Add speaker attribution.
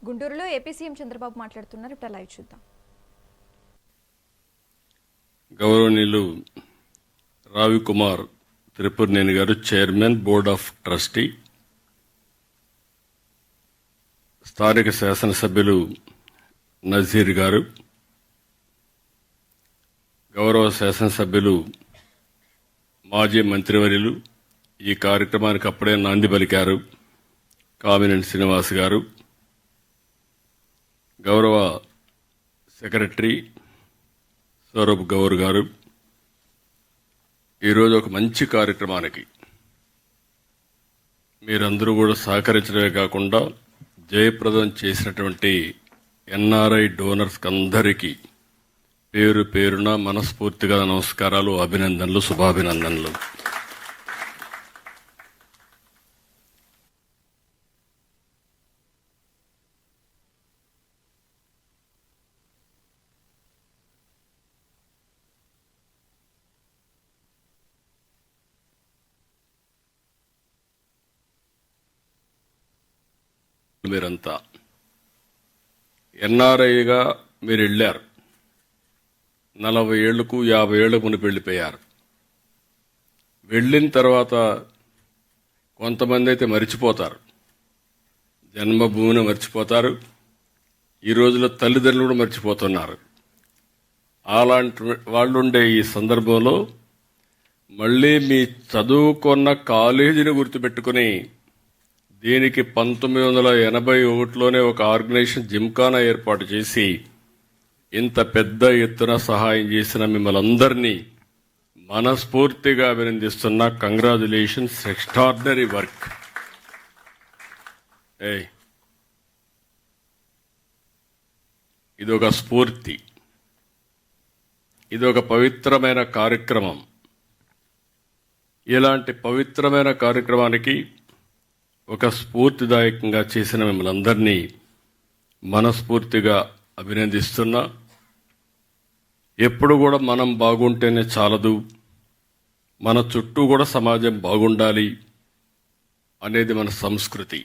Speaker 1: గుంటూరులో AP CM Chandrababu మాట్లాడుతున్నారు. ఇప్పుడు లైవ్ చూద్దాం.
Speaker 2: గౌరవనీయులు రావికుమార్ త్రిపురనేని గారు, చైర్మన్ బోర్డ్ ఆఫ్ ట్రస్టీ, స్థానిక శాసనసభ్యులు నజీర్ గారు, గౌరవ శాసనసభ్యులు మాజీ మంత్రివర్యులు, ఈ కార్యక్రమానికి అప్పుడే నాంది పలికారు కామినేని శ్రీనివాస్ గారు, గౌరవ సెక్రటరీ సౌరభ్ గౌర్ గారు, ఈరోజు ఒక మంచి కార్యక్రమానికి మీరందరూ కూడా సహకరించడమే కాకుండా జయప్రదం చేసినటువంటి ఎన్ఆర్ఐ డోనర్స్ అందరికీ పేరు పేరున మనస్ఫూర్తిగా నమస్కారాలు, అభినందనలు, శుభాభినందనలు. మీరంతా ఎన్ఆర్ఐగా మీరు వెళ్ళారు, 40 ఏళ్లకు 50 ఏళ్లకు మునిపి వెళ్ళిపోయారు. వెళ్ళిన తర్వాత కొంతమంది అయితే మర్చిపోతారు, జన్మభూమిని మర్చిపోతారు, ఈ రోజుల్లో తల్లిదండ్రులు కూడా మర్చిపోతున్నారు. అలాంటి వాళ్ళుండే ఈ సందర్భంలో మళ్ళీ మీ చదువుకున్న కాలేజీని గుర్తుపెట్టుకుని దీనికి 1981లోనే ఒక ఆర్గనైజేషన్ జిమ్ఖానా ఏర్పాటు చేసి ఇంత పెద్ద ఎత్తున సహాయం చేసిన మిమ్మల్ని అందరినీ మనస్ఫూర్తిగా అభినందిస్తున్నా. Congratulations, extraordinary work. ఇదొక స్ఫూర్తి, ఇదొక పవిత్రమైన కార్యక్రమం. ఇలాంటి పవిత్రమైన కార్యక్రమానికి ఒక స్ఫూర్తిదాయకంగా చేసిన మిమ్మల్ని అందరినీ మనస్ఫూర్తిగా అభినందిస్తున్నా. ఎప్పుడు కూడా మనం బాగుంటేనే చాలదు, మన చుట్టూ కూడా సమాజం బాగుండాలి అనేది మన సంస్కృతి.